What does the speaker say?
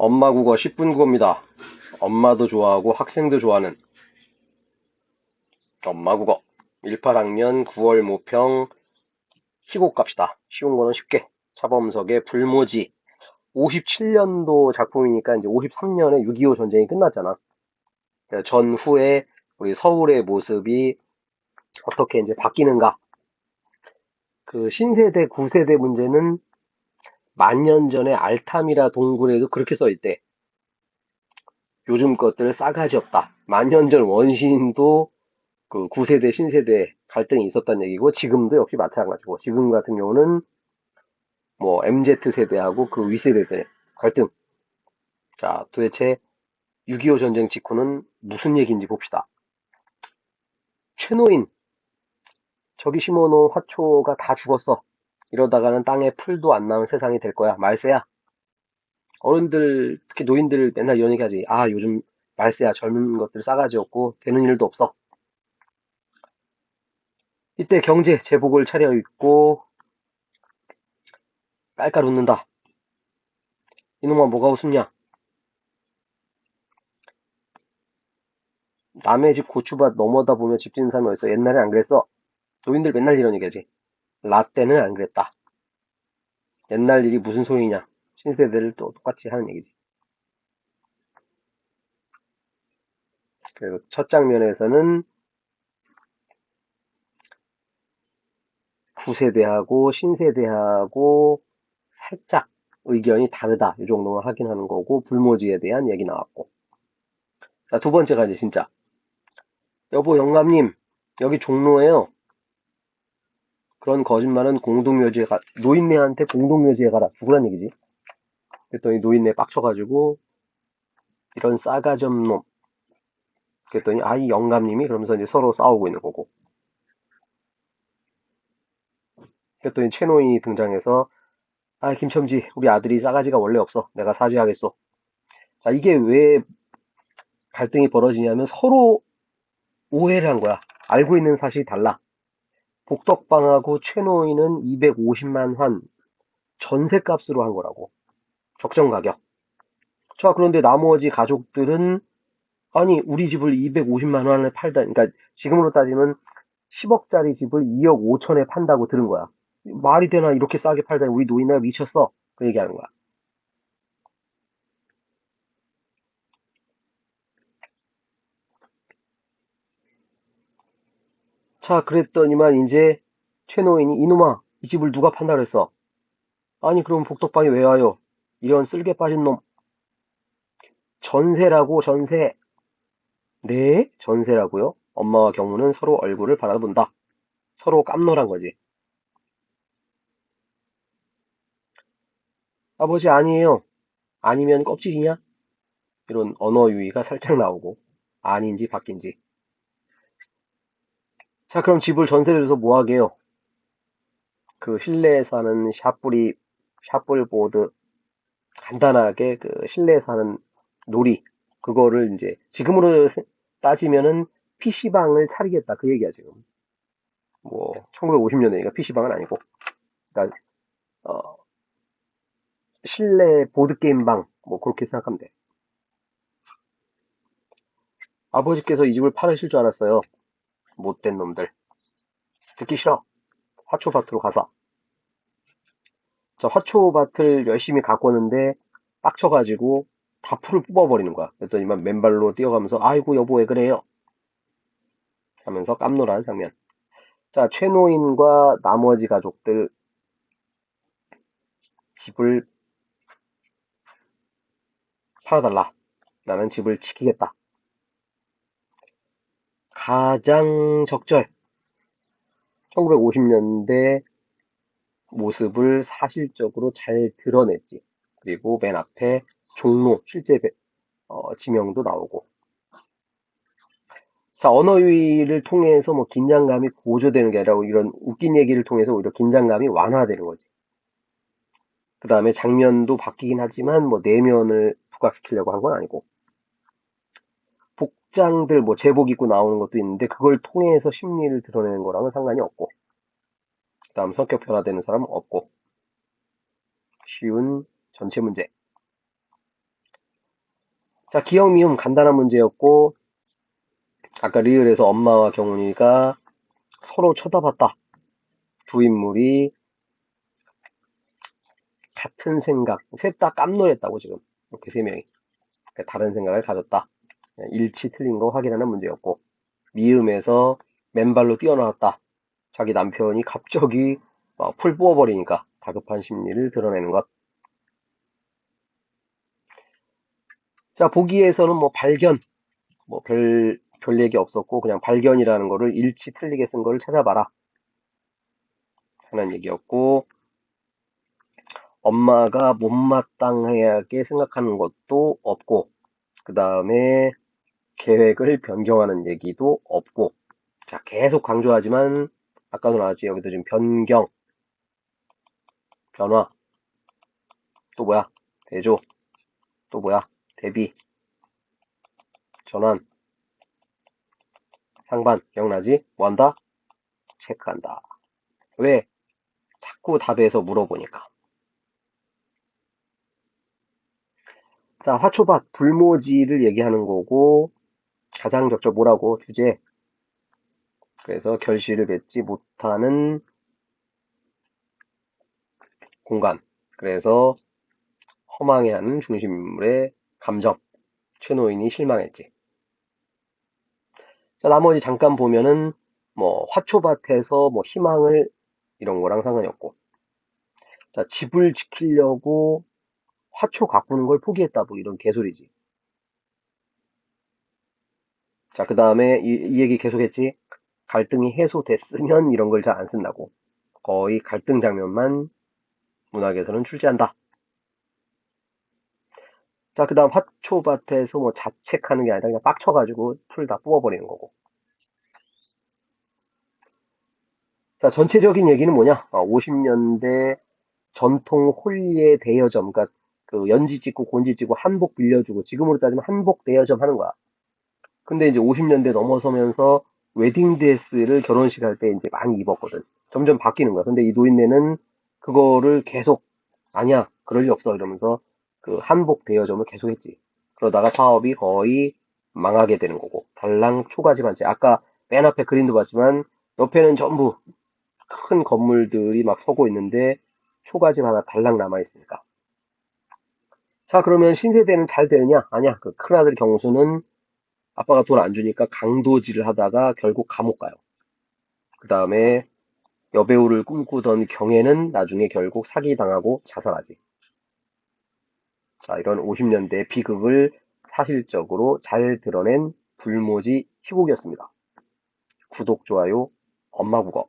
엄마 국어 10분 국어입니다. 엄마도 좋아하고 학생도 좋아하는 엄마 국어. 18학년 9월 모평 시국 갑시다. 쉬운 거는 쉽게. 차범석의 불모지. 57년도 작품이니까 이제 53년에 6.25 전쟁이 끝났잖아. 전후에 우리 서울의 모습이 어떻게 이제 바뀌는가. 그 신세대, 구세대 문제는 만년 전에 알타미라 동굴에도 그렇게 써있대. 요즘 것들 싸가지 없다. 만년 전 원시인도 그 9세대, 신세대 갈등이 있었다는 얘기고, 지금도 역시 마찬가지고, 지금 같은 경우는 뭐 MZ세대하고 그 윗세대들의 갈등. 자, 도대체 6.25 전쟁 직후는 무슨 얘기인지 봅시다. 최노인, 저기 심어놓은 화초가 다 죽었어. 이러다가는 땅에 풀도 안 나는 세상이 될 거야. 말세야. 어른들, 특히 노인들 맨날 이런 얘기 하지. 아, 요즘 말세야. 젊은 것들 싸가지 없고 되는 일도 없어. 이때 경제 제복을 차려입고 깔깔 웃는다. 이놈아 뭐가 웃었냐? 남의 집 고추밭 넘어다 보면 집 짓는 사람이 어딨어. 옛날에 안 그랬어. 노인들 맨날 이런 얘기하지. 라떼는 안 그랬다. 옛날 일이 무슨 소리냐. 신세대를 또 똑같이 하는 얘기지. 그리고 첫 장면에서는 9세대하고 신세대하고 살짝 의견이 다르다. 이 정도만 확인하는 거고, 불모지에 대한 얘기 나왔고. 자, 두 번째가 이제 진짜. 여보 영감님, 여기 종로에요. 그런 거짓말은 공동묘지에 노인네한테 공동묘지에 가라. 죽으란 얘기지. 그랬더니 노인네 빡쳐가지고, 이런 싸가지 없는 놈. 그랬더니, 아이 영감님이 그러면서 이제 서로 싸우고 있는 거고. 그랬더니 최노인이 등장해서, 아, 김첨지, 우리 아들이 싸가지가 원래 없어. 내가 사죄하겠어. 자, 이게 왜 갈등이 벌어지냐면 서로 오해를 한 거야. 알고 있는 사실이 달라. 복덕방하고 최노인은 250만 환 전세값으로 한 거라고. 적정 가격. 자, 그런데 나머지 가족들은 아니, 우리 집을 250만 원에 팔다. 그러니까 지금으로 따지면 10억짜리 집을 2억 5천에 판다고 들은 거야. 말이 되나 이렇게 싸게 팔다니 우리 노인네가 미쳤어. 그 얘기하는 거야. 자, 그랬더니만 이제 최노인이 이놈아, 이 집을 누가 판다 그랬어? 아니, 그럼 복덕방에 왜 와요? 이런 쓸개 빠진 놈. 전세라고, 전세. 네? 전세라고요? 엄마와 경무는 서로 얼굴을 바라본다. 서로 깜놀한 거지. 아버지 아니에요. 아니면 껍질이냐? 이런 언어 유희가 살짝 나오고 아닌지 바뀐지. 자, 그럼 집을 전세를 줘서 뭐 하게요? 그 실내에서 하는 샷불보드 간단하게 그 실내에서 하는 놀이 그거를 이제 지금으로 따지면은 PC방을 차리겠다 그 얘기야 지금. 뭐 1950년대니까 PC방은 아니고. 그러니까 어, 실내 보드게임방 뭐 그렇게 생각하면 돼. 아버지께서 이 집을 팔으실 줄 알았어요. 못된 놈들. 듣기 싫어. 화초밭으로 가서. 저 화초밭을 열심히 가꾸는데 빡쳐가지고 다 풀을 뽑아버리는 거야. 그랬더니만 맨발로 뛰어가면서 아이고 여보 왜 그래요? 하면서 깜놀하는 장면. 자, 최노인과 나머지 가족들 집을 팔아달라. 나는 집을 지키겠다. 가장 적절. 1950년대 모습을 사실적으로 잘 드러냈지. 그리고 맨 앞에 종로 실제 지명도 나오고. 자, 언어 유희를 통해서 뭐 긴장감이 고조되는 게 아니라 이런 웃긴 얘기를 통해서 오히려 긴장감이 완화되는 거지. 그 다음에 장면도 바뀌긴 하지만 뭐 내면을 부각시키려고 한 건 아니고. 복장들 뭐 제복 입고 나오는 것도 있는데 그걸 통해서 심리를 드러내는 거랑은 상관이 없고. 그 다음 성격 변화되는 사람은 없고. 쉬운 전체 문제. 자, 기역, 미음 간단한 문제였고, 아까 리을에서 엄마와 경훈이가 서로 쳐다봤다. 두 인물이 같은 생각, 셋 다 깜놀했다고 지금. 이렇게 세 명이. 다른 생각을 가졌다. 일치 틀린 거 확인하는 문제였고, 미음에서 맨발로 뛰어나왔다. 자기 남편이 갑자기 풀 부어버리니까 다급한 심리를 드러내는 것. 자, 보기에서는 뭐 발견, 뭐 별 얘기 없었고, 그냥 발견이라는 거를 일치 틀리게 쓴 거를 찾아봐라. 하는 얘기였고, 엄마가 못마땅하게 생각하는 것도 없고, 그 다음에 계획을 변경하는 얘기도 없고, 자, 계속 강조하지만, 아까도 나왔지, 여기도 지금 변경, 변화, 또 뭐야, 대조, 또 뭐야, 대비, 전환, 상반, 기억나지? 뭐 한다? 체크한다. 왜? 자꾸 답에서 물어보니까. 자, 화초밭, 불모지를 얘기하는 거고, 가장적절 뭐라고? 주제. 그래서 결실을 맺지 못하는 공간. 그래서 허망해하는 중심인물의 감정. 최노인이 실망했지. 자, 나머지 잠깐 보면은 뭐 화초밭에서 뭐 희망을 이런 거랑 상관이 없고. 자, 집을 지키려고 화초 가꾸는 걸 포기했다. 뭐 이런 개소리지. 자, 그 다음에 이 얘기 계속했지. 갈등이 해소됐으면 이런 걸 잘 안 쓴다고. 거의 갈등 장면만 문학에서는 출제한다. 자, 그 다음 화초밭에서 뭐 자책하는 게 아니라 그냥 빡쳐가지고 풀 다 뽑아버리는 거고. 자, 전체적인 얘기는 뭐냐? 50년대 전통 홀리의 대여점, 그러니까 그 연지 찍고 곤지 찍고 한복 빌려주고 지금으로 따지면 한복 대여점 하는 거야. 근데 이제 50년대 넘어서면서 웨딩드레스를 결혼식 할 때 이제 많이 입었거든. 점점 바뀌는 거야. 근데 이 노인네는 그거를 계속 아니야, 그럴 리 없어 이러면서 그 한복 대여점을 계속 했지. 그러다가 사업이 거의 망하게 되는 거고. 달랑 초가집 한 채. 아까 맨 앞에 그림도 봤지만 옆에는 전부 큰 건물들이 막 서고 있는데 초가집 하나 달랑 남아 있으니까. 자, 그러면 신세대는 잘 되느냐? 아니야. 그 큰아들 경수는 아빠가 돈 안 주니까 강도질을 하다가 결국 감옥 가요. 그 다음에 여배우를 꿈꾸던 경애는 나중에 결국 사기당하고 자살하지. 자, 이런 50년대 비극을 사실적으로 잘 드러낸 불모지 희곡이었습니다. 구독, 좋아요, 엄마 국어.